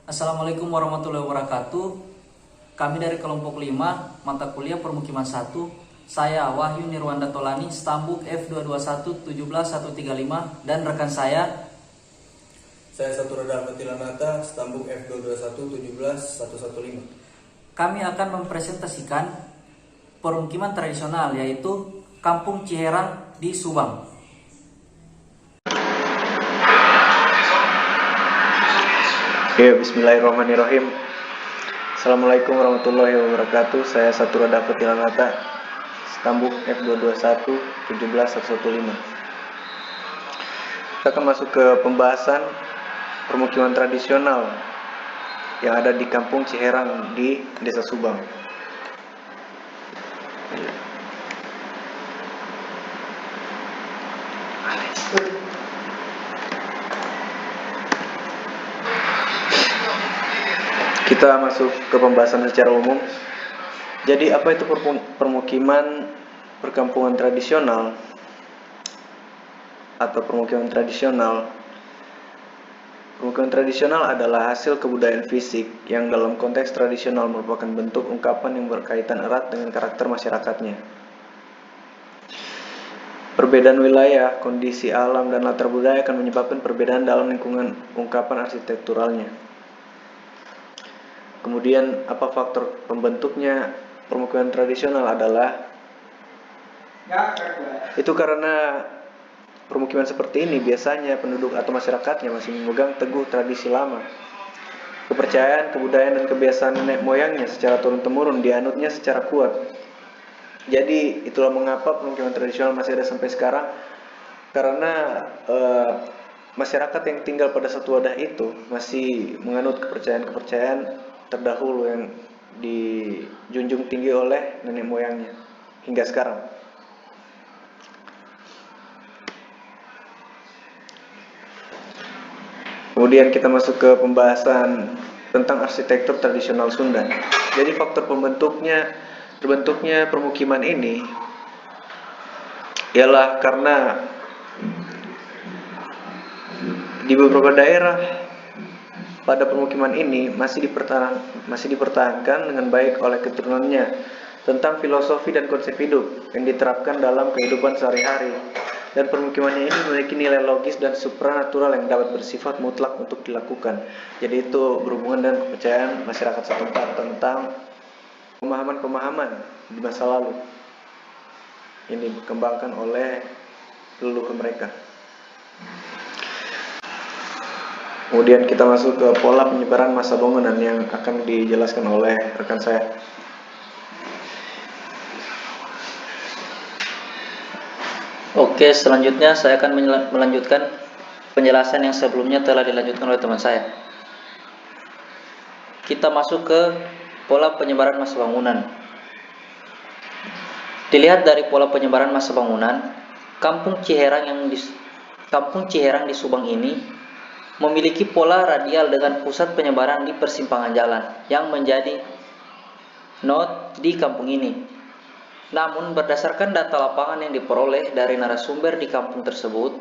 Assalamualaikum warahmatullahi wabarakatuh. Kami dari kelompok 5 mata kuliah permukiman 1. Saya Wahyu Nirwanda Tolani, Stambuk F22117135, dan rekan saya Saturada Fatilanata, Stambuk F22117115. Kami akan mempresentasikan permukiman tradisional, yaitu Kampung Ciherang di Subang. Ya, bismillahirrahmanirrahim. Assalamualaikum warahmatullahi wabarakatuh. Saya Saturada Fatilanata, Stambuk F22117115. Kita akan masuk ke pembahasan permukiman tradisional yang ada di Kampung Ciherang di Desa Subang. Kita masuk ke pembahasan secara umum. Jadi apa itu permukiman perkampungan tradisional atau permukiman tradisional? Permukiman tradisional adalah hasil kebudayaan fisik yang dalam konteks tradisional merupakan bentuk ungkapan yang berkaitan erat dengan karakter masyarakatnya. Perbedaan wilayah, kondisi alam, dan latar budaya akan menyebabkan perbedaan dalam lingkungan ungkapan arsitekturalnya. Kemudian apa faktor pembentuknya permukiman tradisional adalah itu karena permukiman seperti ini biasanya penduduk atau masyarakatnya masih memegang teguh tradisi lama. Kepercayaan, kebudayaan, dan kebiasaan nenek moyangnya secara turun-temurun dianutnya secara kuat. Jadi itulah mengapa permukiman tradisional masih ada sampai sekarang, karena masyarakat yang tinggal pada satu wadah itu masih menganut kepercayaan-kepercayaan terdahulu yang dijunjung tinggi oleh nenek moyangnya hingga sekarang. Kemudian kita masuk ke pembahasan tentang arsitektur tradisional Sunda. Jadi faktor terbentuknya permukiman ini ialah karena di beberapa daerah pada permukiman ini masih dipertahankan dengan baik oleh keturunannya tentang filosofi dan konsep hidup yang diterapkan dalam kehidupan sehari-hari, dan permukimannya ini memiliki nilai logis dan supranatural yang dapat bersifat mutlak untuk dilakukan. Jadi itu berhubungan dengan kepercayaan masyarakat setempat tentang pemahaman-pemahaman di masa lalu ini dikembangkan oleh leluhur mereka. Kemudian kita masuk ke pola penyebaran massa bangunan yang akan dijelaskan oleh rekan saya. Oke, selanjutnya saya akan melanjutkan penjelasan yang sebelumnya telah dilanjutkan oleh teman saya. Kita masuk ke pola penyebaran massa bangunan. Dilihat dari pola penyebaran massa bangunan, Kampung Ciherang di Subang ini memiliki pola radial dengan pusat penyebaran di persimpangan jalan yang menjadi node di kampung ini. Namun berdasarkan data lapangan yang diperoleh dari narasumber di kampung tersebut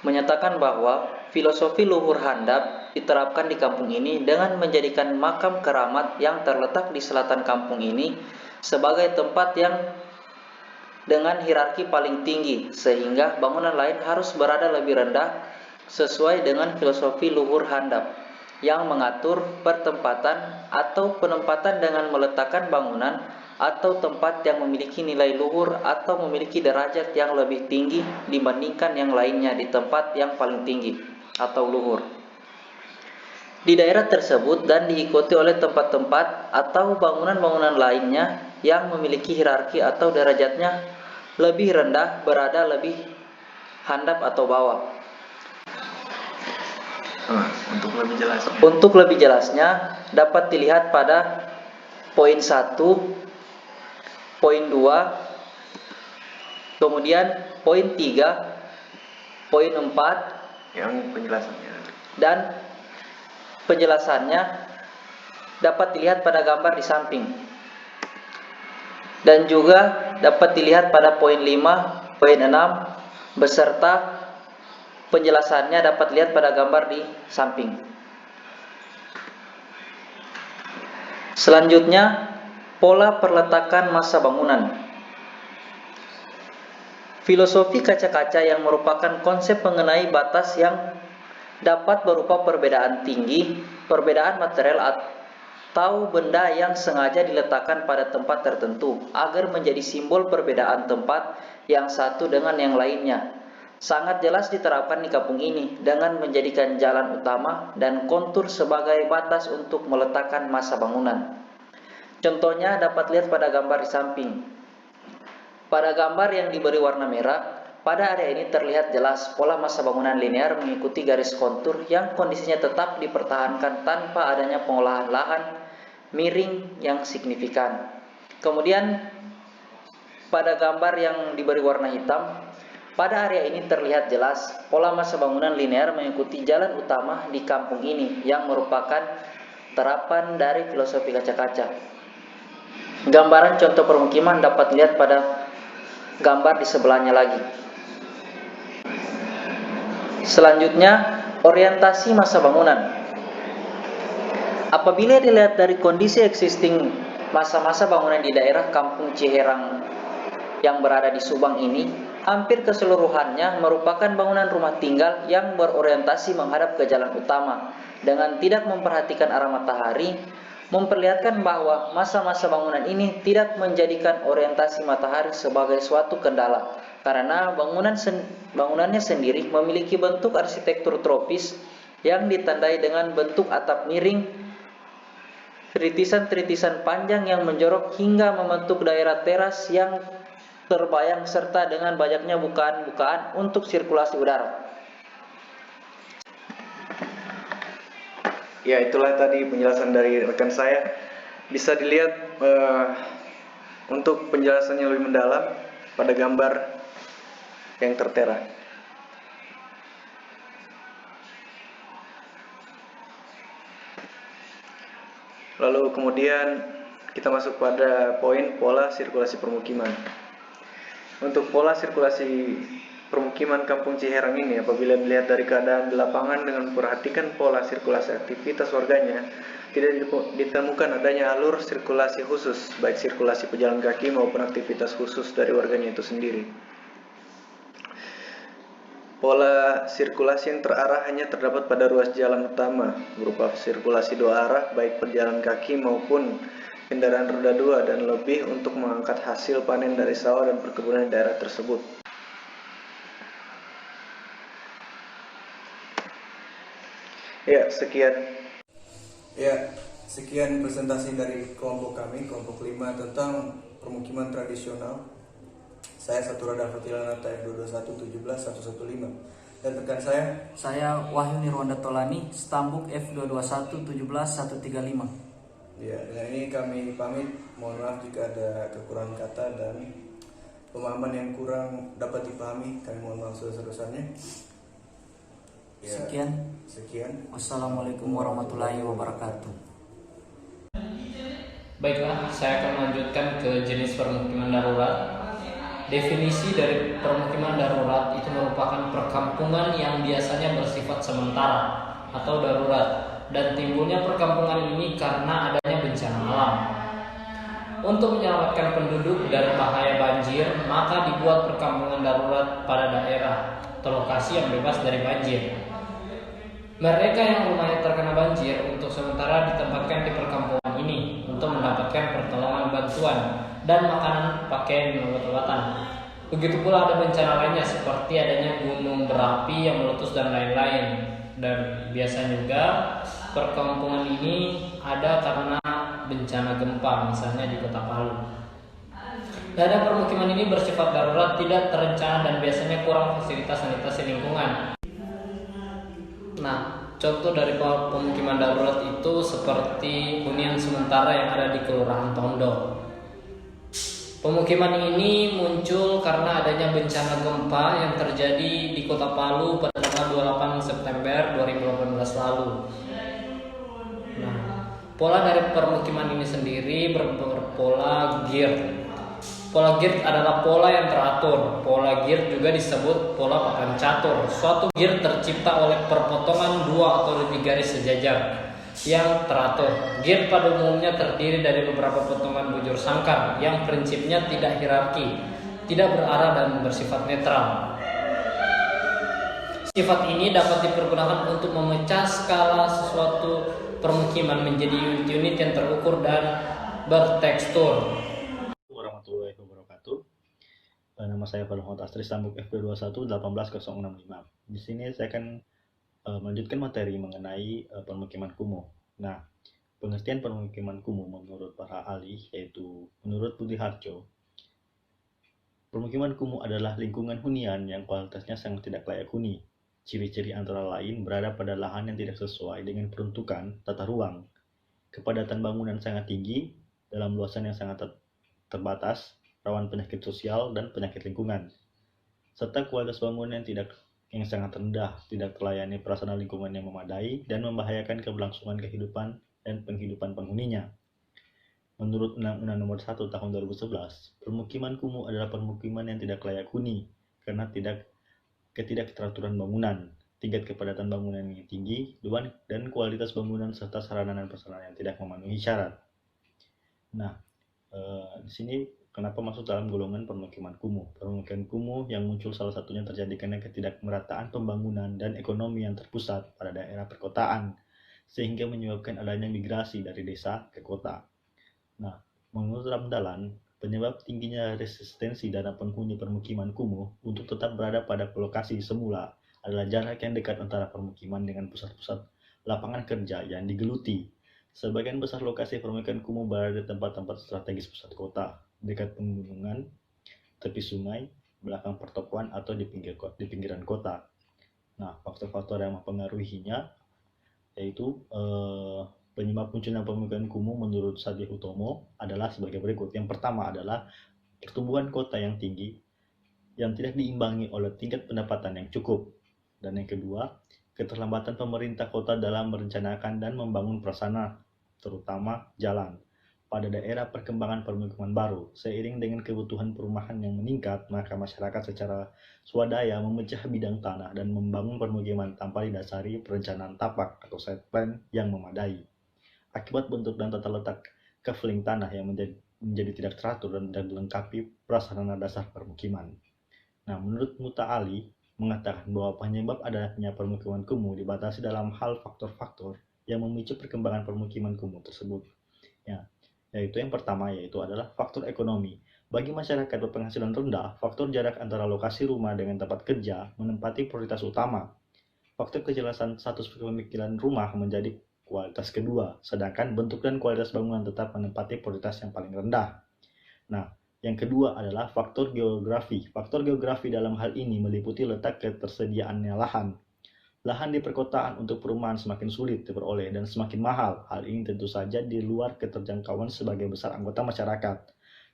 menyatakan bahwa filosofi luhur handap diterapkan di kampung ini dengan menjadikan makam keramat yang terletak di selatan kampung ini sebagai tempat yang dengan hierarki paling tinggi, sehingga bangunan lain harus berada lebih rendah sesuai dengan filosofi luhur handap yang mengatur pertempatan atau penempatan dengan meletakkan bangunan atau tempat yang memiliki nilai luhur atau memiliki derajat yang lebih tinggi dibandingkan yang lainnya di tempat yang paling tinggi atau luhur di daerah tersebut, dan diikuti oleh tempat-tempat atau bangunan-bangunan lainnya yang memiliki hierarki atau derajatnya lebih rendah berada lebih handap atau bawah. Untuk lebih jelasnya dapat dilihat pada poin 1, poin 2, kemudian poin 3, poin 4 Yang penjelasannya. Dan penjelasannya dapat dilihat pada gambar di samping. Dan juga dapat dilihat pada poin 5, poin 6 beserta penjelasannya dapat dilihat pada gambar di samping. Selanjutnya, pola perletakan massa bangunan. Filosofi kaca-kaca yang merupakan konsep mengenai batas yang dapat berupa perbedaan tinggi, perbedaan material atau benda yang sengaja diletakkan pada tempat tertentu agar menjadi simbol perbedaan tempat yang satu dengan yang lainnya. Sangat jelas diterapkan di kampung ini dengan menjadikan jalan utama dan kontur sebagai batas untuk meletakkan massa bangunan. Contohnya dapat lihat pada gambar di samping. Pada gambar yang diberi warna merah, pada area ini terlihat jelas pola massa bangunan linear mengikuti garis kontur yang kondisinya tetap dipertahankan tanpa adanya pengolahan lahan miring yang signifikan. Kemudian pada gambar yang diberi warna hitam, pada area ini terlihat jelas pola massa bangunan linear mengikuti jalan utama di kampung ini yang merupakan terapan dari filosofi kaca-kaca. Gambaran contoh permukiman dapat dilihat pada gambar di sebelahnya lagi. Selanjutnya, orientasi massa bangunan. Apabila dilihat dari kondisi existing massa-massa bangunan di daerah Kampung Ciherang yang berada di Subang ini, hampir keseluruhannya merupakan bangunan rumah tinggal yang berorientasi menghadap ke jalan utama dengan tidak memperhatikan arah matahari, memperlihatkan bahwa massa-massa bangunan ini tidak menjadikan orientasi matahari sebagai suatu kendala karena bangunannya sendiri memiliki bentuk arsitektur tropis yang ditandai dengan bentuk atap miring, tritisan-tritisan panjang yang menjorok hingga membentuk daerah teras yang terbayang serta dengan banyaknya bukaan-bukaan untuk sirkulasi udara. Ya, itulah tadi penjelasan dari rekan saya. Bisa dilihat untuk penjelasannya lebih mendalam pada gambar yang tertera. Lalu kemudian kita masuk pada poin pola sirkulasi permukiman. Untuk pola sirkulasi permukiman Kampung Ciherang ini, apabila dilihat dari keadaan di lapangan dengan memperhatikan pola sirkulasi aktivitas warganya, tidak ditemukan adanya alur sirkulasi khusus, baik sirkulasi pejalan kaki maupun aktivitas khusus dari warganya itu sendiri. Pola sirkulasi yang terarah hanya terdapat pada ruas jalan utama, berupa sirkulasi dua arah, baik pejalan kaki maupun kendaraan roda dua, dan lebih untuk mengangkat hasil panen dari sawah dan perkebunan di daerah tersebut. Ya, sekian presentasi dari kelompok kami, kelompok 5 tentang permukiman tradisional. Saya Saturada Fatilanata F221-17-115 dan rekan saya Wahyu Nirwanda Tolani, Stambuk F221-17-135. Ya, dengan ini kami pamit. Mohon maaf jika ada kekurangan kata dan pemahaman yang kurang dapat dipahami. Kami mohon maaf sebesar-besarnya. Ya, sekian. Wassalamualaikum warahmatullahi wabarakatuh. Baiklah, saya akan melanjutkan ke jenis permukiman darurat. Definisi dari permukiman darurat itu merupakan perkampungan yang biasanya bersifat sementara atau darurat, dan timbulnya perkampungan ini karena adanya bencana alam. Untuk menyelamatkan penduduk dari bahaya banjir, maka dibuat perkampungan darurat pada daerah atau lokasi yang bebas dari banjir. Mereka yang rumahnya terkena banjir untuk sementara ditempatkan di perkampungan ini untuk mendapatkan pertolongan bantuan dan makanan, pakaian, dan obat-obatan. Begitu pula ada bencana lainnya seperti adanya gunung berapi yang meletus dan lain-lain. Dan biasanya juga perkampungan ini ada karena bencana gempa, misalnya di Kota Palu. Daerah permukiman ini bersifat darurat, tidak terencana, dan biasanya kurang fasilitas sanitasi lingkungan. Nah, contoh dari pemukiman darurat itu seperti hunian sementara yang ada di Kelurahan Tondo. Pemukiman ini muncul karena adanya bencana gempa yang terjadi di Kota Palu pada tanggal 28 September 2018 lalu. Nah, pola dari permukiman ini sendiri berpola girt. Pola girt adalah pola yang teratur. Pola girt juga disebut pola papan catur. Suatu girt tercipta oleh perpotongan dua atau lebih garis sejajar. yang teratur. Gir pada umumnya terdiri dari beberapa potongan bujur sangkar yang prinsipnya tidak hierarki, tidak berarah dan bersifat netral. Sifat ini dapat dipergunakan untuk memecah skala sesuatu permukiman menjadi unit-unit yang terukur dan bertekstur. Warahmatullahi wabarakatuh. Nama saya Muhammad Astri, Stambuk FP21 18065. Di sini saya akan melanjutkan materi mengenai permukiman kumuh. Nah, pengertian permukiman kumuh menurut para ahli, yaitu menurut Budi Harjo, permukiman kumuh adalah lingkungan hunian yang kualitasnya sangat tidak layak huni. Ciri-ciri antara lain berada pada lahan yang tidak sesuai dengan peruntukan tata ruang, kepadatan bangunan sangat tinggi, dalam luasan yang sangat terbatas, rawan penyakit sosial dan penyakit lingkungan, serta kualitas bangunan yang sangat rendah, tidak terlayani prasarana lingkungan yang memadai, dan membahayakan keberlangsungan kehidupan dan penghidupan penghuninya. Menurut Undang-Undang Nomor 1 Tahun 2011, permukiman kumuh adalah permukiman yang tidak layak huni karena ketidakteraturan bangunan, tingkat kepadatan bangunan yang tinggi, dan kualitas bangunan serta sarana dan prasarana yang tidak memenuhi syarat. Nah, di sini kenapa masuk dalam golongan permukiman kumuh? Permukiman kumuh yang muncul salah satunya terjadi karena ketidakmerataan pembangunan dan ekonomi yang terpusat pada daerah perkotaan, sehingga menyebabkan adanya migrasi dari desa ke kota. Nah, menurut Ramdalan, penyebab tingginya resistensi dari penghuni permukiman kumuh untuk tetap berada pada lokasi semula adalah jarak yang dekat antara permukiman dengan pusat-pusat lapangan kerja yang digeluti. Sebagian besar lokasi permukiman kumuh berada di tempat-tempat strategis pusat kota, dekat pegunungan, tepi sungai, belakang pertokoan, atau di pinggiran kota. Nah, faktor-faktor yang mempengaruhinya yaitu penyebab munculnya permukiman kumuh menurut Sadi Hutomo adalah sebagai berikut. Yang pertama adalah pertumbuhan kota yang tinggi yang tidak diimbangi oleh tingkat pendapatan yang cukup. Dan yang kedua, keterlambatan pemerintah kota dalam merencanakan dan membangun prasarana, terutama jalan, pada daerah perkembangan permukiman baru. Seiring dengan kebutuhan perumahan yang meningkat, maka masyarakat secara swadaya memecah bidang tanah dan membangun permukiman tanpa didasari perencanaan tapak atau site plan yang memadai. Akibat bentuk dan tata letak kaveling tanah yang menjadi tidak teratur dan tidak dilengkapi prasarana dasar permukiman. Nah, menurut Muta'ali mengatakan bahwa penyebab adanya permukiman kumuh dibatasi dalam hal faktor-faktor yang memicu perkembangan permukiman kumuh tersebut. Yaitu yang pertama adalah faktor ekonomi. Bagi masyarakat berpenghasilan rendah, faktor jarak antara lokasi rumah dengan tempat kerja menempati prioritas utama. Faktor kejelasan status kepemilikan rumah menjadi kualitas kedua, sedangkan bentuk dan kualitas bangunan tetap menempati prioritas yang paling rendah. Nah, yang kedua adalah faktor geografi. Faktor geografi dalam hal ini meliputi letak ketersediaannya lahan. Lahan di perkotaan untuk perumahan semakin sulit diperoleh dan semakin mahal. Hal ini tentu saja di luar keterjangkauan sebagai besar anggota masyarakat.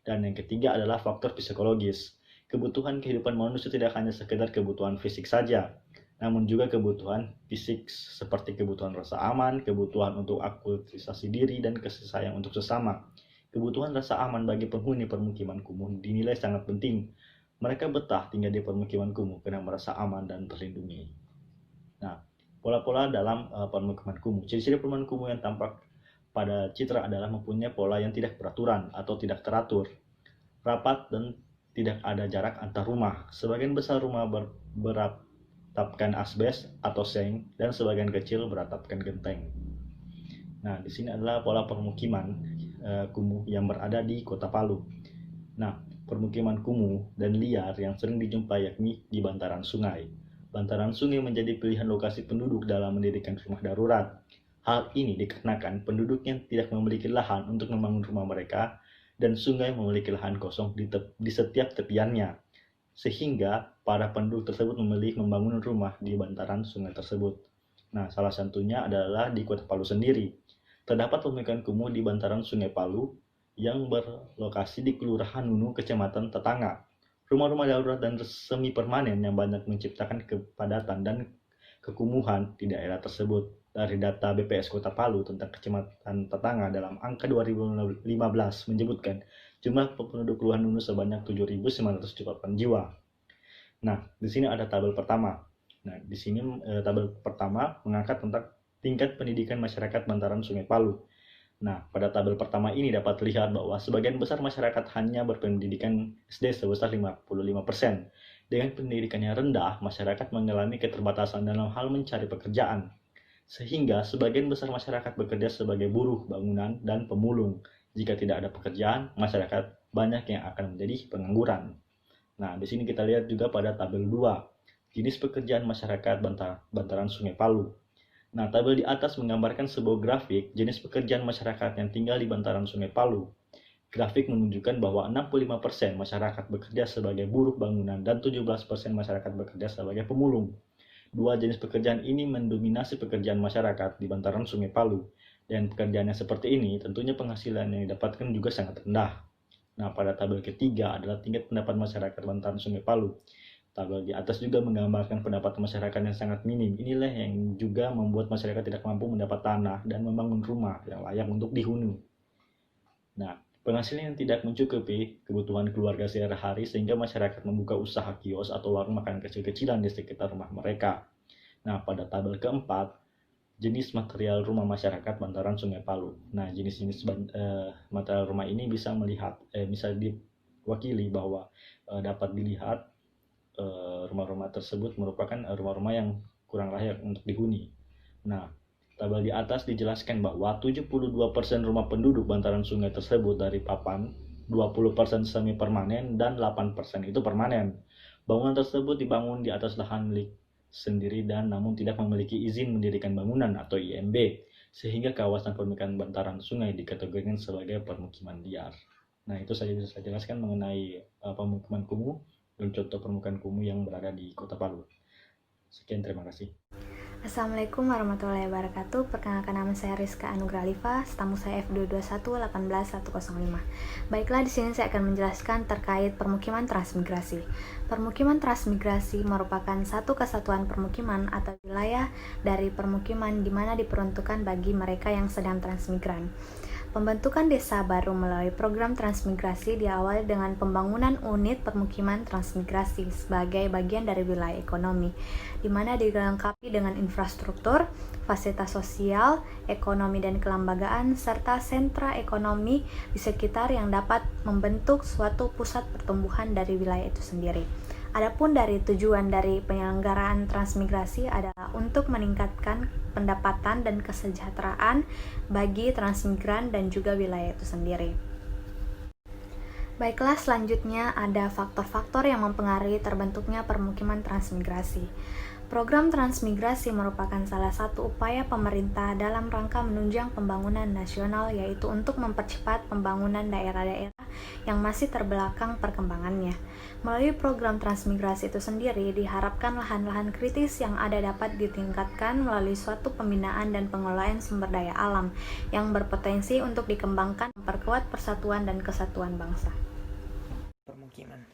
Dan yang ketiga adalah faktor psikologis. Kebutuhan kehidupan manusia tidak hanya sekedar kebutuhan fisik saja, namun juga kebutuhan fisik seperti kebutuhan rasa aman, kebutuhan untuk akulturasi diri, dan kasih sayang untuk sesama. Kebutuhan rasa aman bagi penghuni permukiman kumuh dinilai sangat penting. Mereka betah tinggal di permukiman kumuh karena merasa aman dan terlindungi. Nah, pola-pola dalam permukiman kumuh. Ciri-ciri permukiman kumuh yang tampak pada citra adalah mempunyai pola yang tidak beraturan atau tidak teratur, rapat, dan tidak ada jarak antar rumah. Sebagian besar rumah beratapkan asbes atau seng, dan sebagian kecil beratapkan genteng. Nah, di sini adalah pola permukiman kumuh yang berada di Kota Palu. Nah, permukiman kumuh dan liar yang sering dijumpai yakni di bantaran sungai. Bantaran sungai menjadi pilihan lokasi penduduk dalam mendirikan rumah darurat. Hal ini dikarenakan penduduk yang tidak memiliki lahan untuk membangun rumah mereka, dan sungai memiliki lahan kosong di setiap tepiannya, sehingga para penduduk tersebut memilih membangun rumah di bantaran sungai tersebut. Nah, salah satunya adalah di Kota Palu sendiri. Terdapat permukiman kumuh di bantaran Sungai Palu yang berlokasi di Kelurahan Nunu, Kecamatan Tetangga. Rumah-rumah darurat dan semi permanen yang banyak menciptakan kepadatan dan kekumuhan di daerah tersebut. Dari data BPS Kota Palu tentang Kecamatan Tetangga dalam angka 2015 menyebutkan jumlah penduduk Kelurahan Nunu sebanyak 7.978 jiwa. Nah, di sini ada tabel pertama. Nah, di sini tabel pertama mengangkat tentang tingkat pendidikan masyarakat bantaran Sungai Palu. Nah, pada tabel pertama ini dapat terlihat bahwa sebagian besar masyarakat hanya berpendidikan SD sebesar 55%. Dengan pendidikan yang rendah, masyarakat mengalami keterbatasan dalam hal mencari pekerjaan. Sehingga sebagian besar masyarakat bekerja sebagai buruh bangunan dan pemulung. Jika tidak ada pekerjaan, masyarakat banyak yang akan menjadi pengangguran. Nah, di sini kita lihat juga pada tabel 2, jenis pekerjaan masyarakat bantaran Sungai Palu. Nah, tabel di atas menggambarkan sebuah grafik jenis pekerjaan masyarakat yang tinggal di bantaran Sungai Palu. Grafik menunjukkan bahwa 65% masyarakat bekerja sebagai buruh bangunan dan 17% masyarakat bekerja sebagai pemulung. Dua jenis pekerjaan ini mendominasi pekerjaan masyarakat di bantaran Sungai Palu. Dan pekerjaan yang seperti ini tentunya penghasilan yang didapatkan juga sangat rendah. Nah, pada tabel ketiga adalah tingkat pendapatan masyarakat bantaran Sungai Palu. Tabel di atas juga menggambarkan pendapatan masyarakat yang sangat minim. Inilah yang juga membuat masyarakat tidak mampu mendapat tanah dan membangun rumah yang layak untuk dihuni. Nah, penghasilan yang tidak mencukupi kebutuhan keluarga sehari-hari sehingga masyarakat membuka usaha kios atau warung makan kecil-kecilan di sekitar rumah mereka. Nah, pada tabel keempat, jenis material rumah masyarakat bantaran Sungai Palu. Nah, jenis-jenis material rumah ini bisa diwakili bahwa dapat dilihat rumah-rumah tersebut merupakan rumah-rumah yang kurang layak untuk dihuni. Nah, tabel di atas dijelaskan bahwa 72% rumah penduduk bantaran sungai tersebut dari papan, 20% semi permanen, dan 8% itu permanen. Bangunan tersebut dibangun di atas lahan milik sendiri dan namun tidak memiliki izin mendirikan bangunan atau IMB, sehingga kawasan permukiman bantaran sungai dikategorikan sebagai permukiman liar. Nah, itu saja bisa saya jelaskan mengenai pemukiman kumuh dan contoh permukaan kumuh yang berada di Kota Palu. Sekian, terima kasih. Assalamualaikum warahmatullahi wabarakatuh. Perkenalkan, nama saya Rizka Anugrah Alifa, stamuk saya F221-18105. Baiklah, di sini saya akan menjelaskan terkait permukiman transmigrasi. Permukiman transmigrasi merupakan satu kesatuan permukiman atau wilayah dari permukiman di mana diperuntukkan bagi mereka yang sedang transmigran. Pembentukan desa baru melalui program transmigrasi diawali dengan pembangunan unit permukiman transmigrasi sebagai bagian dari wilayah ekonomi, di mana dilengkapi dengan infrastruktur, fasilitas sosial, ekonomi dan kelembagaan, serta sentra ekonomi di sekitar yang dapat membentuk suatu pusat pertumbuhan dari wilayah itu sendiri. Adapun dari tujuan dari penyelenggaraan transmigrasi adalah untuk meningkatkan pendapatan dan kesejahteraan bagi transmigran dan juga wilayah itu sendiri. Baiklah, selanjutnya ada faktor-faktor yang mempengaruhi terbentuknya permukiman transmigrasi. Program transmigrasi merupakan salah satu upaya pemerintah dalam rangka menunjang pembangunan nasional, yaitu untuk mempercepat pembangunan daerah-daerah yang masih terbelakang perkembangannya. Melalui program transmigrasi itu sendiri, diharapkan lahan-lahan kritis yang ada dapat ditingkatkan melalui suatu pembinaan dan pengelolaan sumber daya alam yang berpotensi untuk dikembangkan, memperkuat persatuan dan kesatuan bangsa. Permukiman.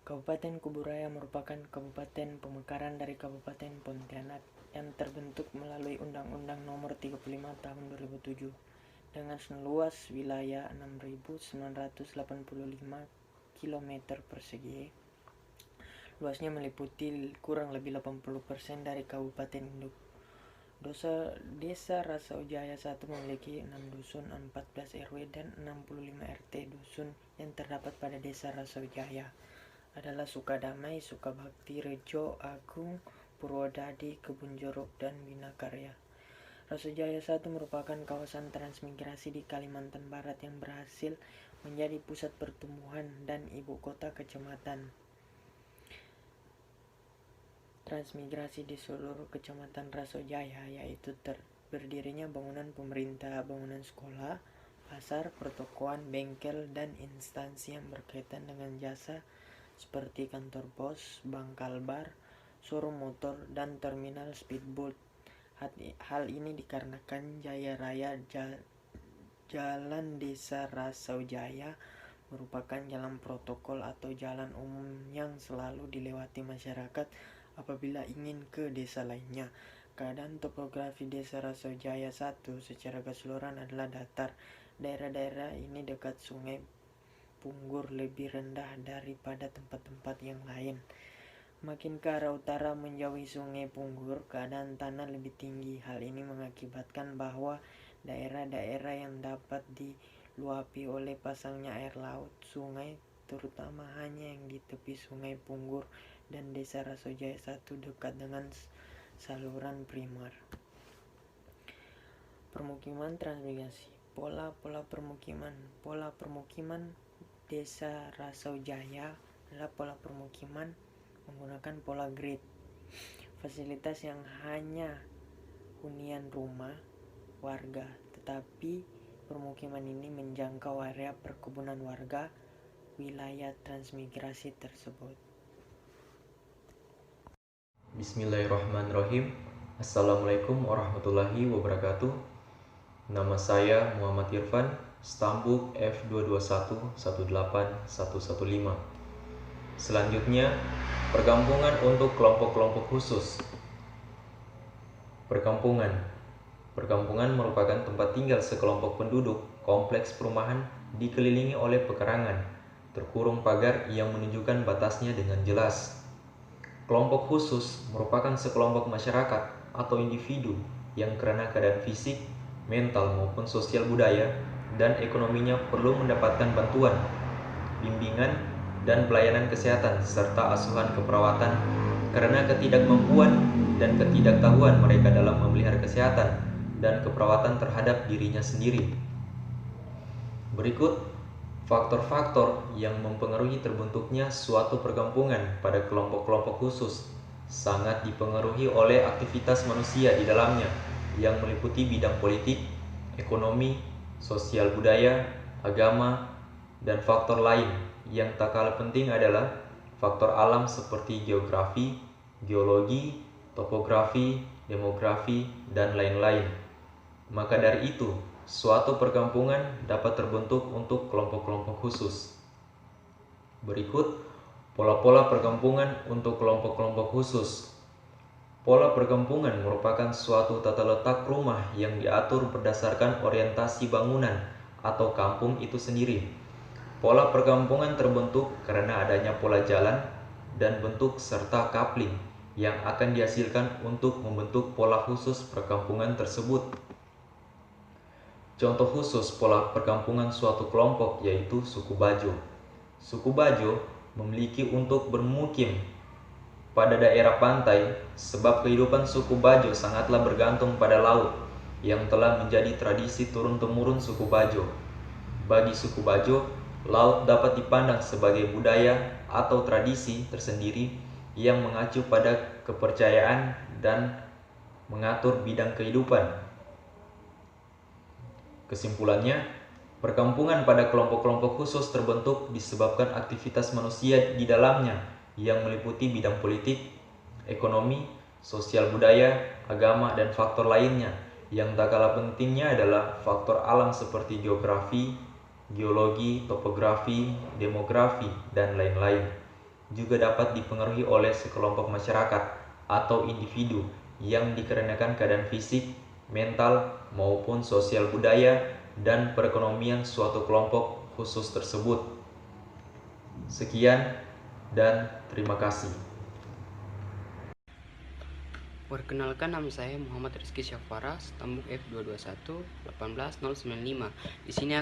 Kabupaten Kuburaya merupakan kabupaten pemekaran dari Kabupaten Pontianak yang terbentuk melalui Undang-Undang Nomor 35 Tahun 2007 dengan luas wilayah 6.985 km persegi. Luasnya meliputi kurang lebih 80% dari kabupaten induk. Desa Rasa Ujaya 1 memiliki 6 dusun, 14 RW dan 65 RT. Dusun yang terdapat pada Desa Rasa Ujaya adalah Sukadamai, Sukabakti, Rejo, Agung, Purwodadi, Kebun Jeruk, dan Binakarya. Rasujaya 1 merupakan kawasan transmigrasi di Kalimantan Barat yang berhasil menjadi pusat pertumbuhan dan ibu kota kecamatan. Transmigrasi di seluruh kecamatan Rasujaya, yaitu berdirinya bangunan pemerintah, bangunan sekolah, pasar, pertokoan, bengkel, dan instansi yang berkaitan dengan jasa seperti kantor pos, bangkal bar, showroom motor, dan terminal speedboat. Hal ini dikarenakan Jaya Raya Jalan Desa Rasaujaya merupakan jalan protokol atau jalan umum yang selalu dilewati masyarakat apabila ingin ke desa lainnya. Keadaan topografi Desa Rasaujaya 1 secara keseluruhan adalah datar. Daerah-daerah ini dekat sungai Punggur lebih rendah daripada tempat-tempat yang lain. Makin ke arah utara menjauhi Sungai Punggur, keadaan tanah lebih tinggi. Hal ini mengakibatkan bahwa daerah-daerah yang dapat diluapi oleh pasangnya air laut sungai, terutama hanya yang di tepi Sungai Punggur dan Desa Rasojaya 1 dekat dengan saluran primer. Permukiman transmigrasi. Pola permukiman Desa Rasojaya adalah pola permukiman menggunakan pola grid. Fasilitas yang hanya hunian rumah warga, tetapi permukiman ini menjangkau area perkebunan warga wilayah transmigrasi tersebut. Bismillahirrahmanirrahim. Assalamualaikum warahmatullahi wabarakatuh. Nama saya Muhammad Irfan, stambuk F221-18115. Selanjutnya, perkampungan untuk kelompok-kelompok khusus. Perkampungan merupakan tempat tinggal sekelompok penduduk kompleks perumahan dikelilingi oleh pekarangan, terkurung pagar yang menunjukkan batasnya dengan jelas. Kelompok khusus merupakan sekelompok masyarakat atau individu yang karena keadaan fisik, mental maupun sosial budaya dan ekonominya perlu mendapatkan bantuan, bimbingan, dan pelayanan kesehatan serta asuhan keperawatan karena ketidakmampuan dan ketidaktahuan mereka dalam memelihara kesehatan dan keperawatan terhadap dirinya sendiri. Berikut faktor-faktor yang mempengaruhi terbentuknya suatu perkampungan pada kelompok-kelompok khusus sangat dipengaruhi oleh aktivitas manusia di dalamnya yang meliputi bidang politik, ekonomi, sosial budaya, agama, dan faktor lain. Yang tak kalah penting adalah faktor alam seperti geografi, geologi, topografi, demografi, dan lain-lain. Maka dari itu, suatu perkampungan dapat terbentuk untuk kelompok-kelompok khusus. Berikut pola-pola perkampungan untuk kelompok-kelompok khusus. Pola perkampungan merupakan suatu tata letak rumah yang diatur berdasarkan orientasi bangunan atau kampung itu sendiri. Pola perkampungan terbentuk karena adanya pola jalan dan bentuk serta coupling yang akan dihasilkan untuk membentuk pola khusus perkampungan tersebut. Contoh khusus pola perkampungan suatu kelompok yaitu suku Bajo. Suku Bajo memiliki untuk bermukim pada daerah pantai sebab kehidupan suku Bajo sangatlah bergantung pada laut yang telah menjadi tradisi turun-temurun suku Bajo. Bagi suku Bajo, laut dapat dipandang sebagai budaya atau tradisi tersendiri yang mengacu pada kepercayaan dan mengatur bidang kehidupan. Kesimpulannya, perkampungan pada kelompok-kelompok khusus terbentuk disebabkan aktivitas manusia di dalamnya yang meliputi bidang politik, ekonomi, sosial budaya, agama, dan faktor lainnya. Yang tak kalah pentingnya adalah faktor alam seperti geografi, geologi, topografi, demografi, dan lain-lain. Juga dapat dipengaruhi oleh sekelompok masyarakat atau individu yang dikarenakan keadaan fisik, mental, maupun sosial budaya dan perekonomian suatu kelompok khusus tersebut. Sekian dan terima kasih. Perkenalkan, nama saya Muhammad Rizky Syafara, stambuk F221-18095. Di sini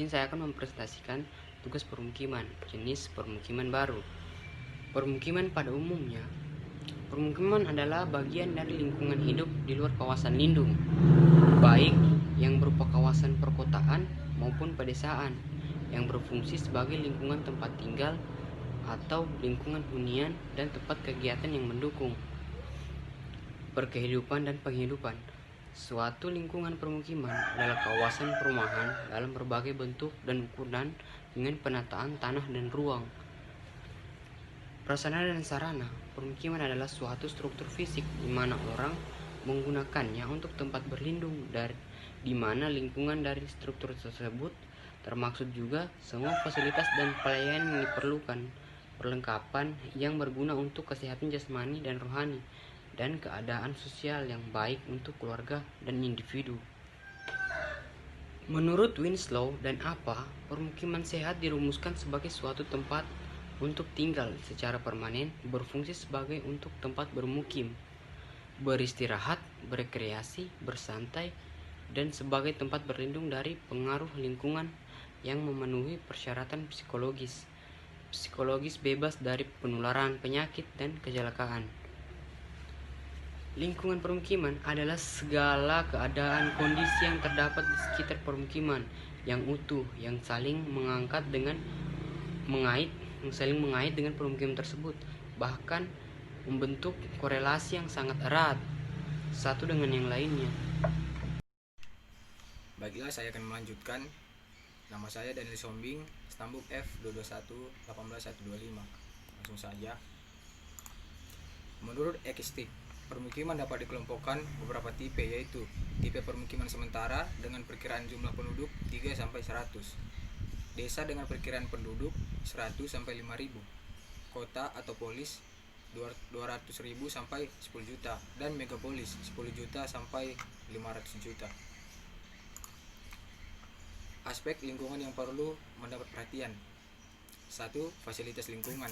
saya akan mempresentasikan tugas permukiman, jenis permukiman baru. Permukiman pada umumnya, permukiman adalah bagian dari lingkungan hidup di luar kawasan lindung, baik yang berupa kawasan perkotaan maupun pedesaan, yang berfungsi sebagai lingkungan tempat tinggal atau lingkungan hunian dan tempat kegiatan yang mendukung berkehidupan dan penghidupan. Suatu lingkungan permukiman adalah kawasan perumahan dalam berbagai bentuk dan ukuran dengan penataan tanah dan ruang. Prasarana dan sarana. Permukiman adalah suatu struktur fisik di mana orang menggunakannya untuk tempat berlindung, di mana lingkungan dari struktur tersebut termaksud juga semua fasilitas dan pelayanan yang diperlukan, perlengkapan yang berguna untuk kesehatan jasmani dan rohani, dan keadaan sosial yang baik untuk keluarga dan individu. Menurut Winslow dan Apa, permukiman sehat dirumuskan sebagai suatu tempat untuk tinggal secara permanen, berfungsi sebagai untuk tempat bermukim, beristirahat, berekreasi, bersantai, dan sebagai tempat berlindung dari pengaruh lingkungan yang memenuhi persyaratan psikologis bebas dari penularan penyakit dan kecelakaan. Lingkungan permukiman adalah segala keadaan kondisi yang terdapat di sekitar permukiman yang utuh, yang saling mengangkat dengan mengait dengan permukiman tersebut, bahkan membentuk korelasi yang sangat erat satu dengan yang lainnya. Baiklah, saya akan melanjutkan. Nama saya Daniel Sombing, stambuk F221-18125. Langsung saja. Menurut Ekistik, permukiman dapat dikelompokkan beberapa tipe, yaitu tipe permukiman sementara dengan perkiraan jumlah penduduk 3-100, desa dengan perkiraan penduduk 100-5.000, kota atau polis 200.000 sampai 10 juta, dan megapolis 10 juta sampai 500 juta. Aspek lingkungan yang perlu mendapat perhatian. 1. Fasilitas lingkungan.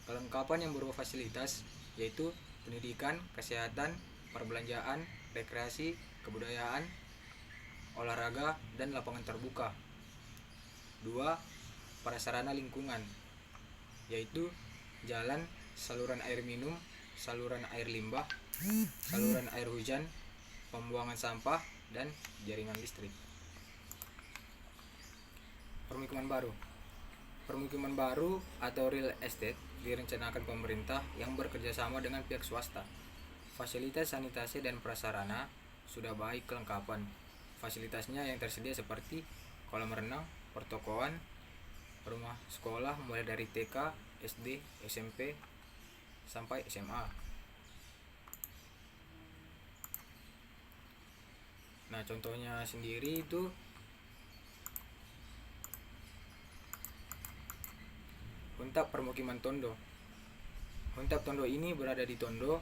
Kelengkapan yang berupa fasilitas yaitu pendidikan, kesehatan, perbelanjaan, rekreasi, kebudayaan, olahraga, dan lapangan terbuka. 2. Prasarana lingkungan yaitu jalan, saluran air minum, saluran air limbah, saluran air hujan, pembuangan sampah, dan jaringan listrik. Permukiman baru atau real estate direncanakan pemerintah yang bekerja sama dengan pihak swasta. Fasilitas sanitasi dan prasarana sudah baik kelengkapan. Fasilitasnya yang tersedia seperti kolam renang, pertokoan, rumah sekolah mulai dari TK, SD, SMP, sampai SMA. Nah, contohnya sendiri itu Huntap Permukiman Tondo. Huntap Tondo ini berada di Tondo,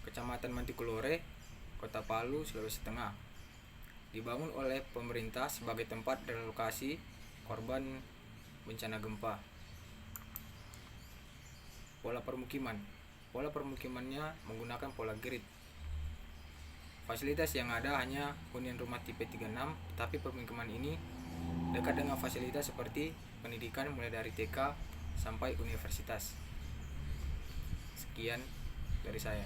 Kecamatan Mantikulore, Kota Palu, Sulawesi Tengah. Dibangun oleh pemerintah sebagai tempat relokasi korban bencana gempa. Pola permukimannya menggunakan pola grid. Fasilitas yang ada hanya hunian rumah tipe 36, tapi permukiman ini dekat dengan fasilitas seperti pendidikan mulai dari TK sampai universitas. Sekian dari saya.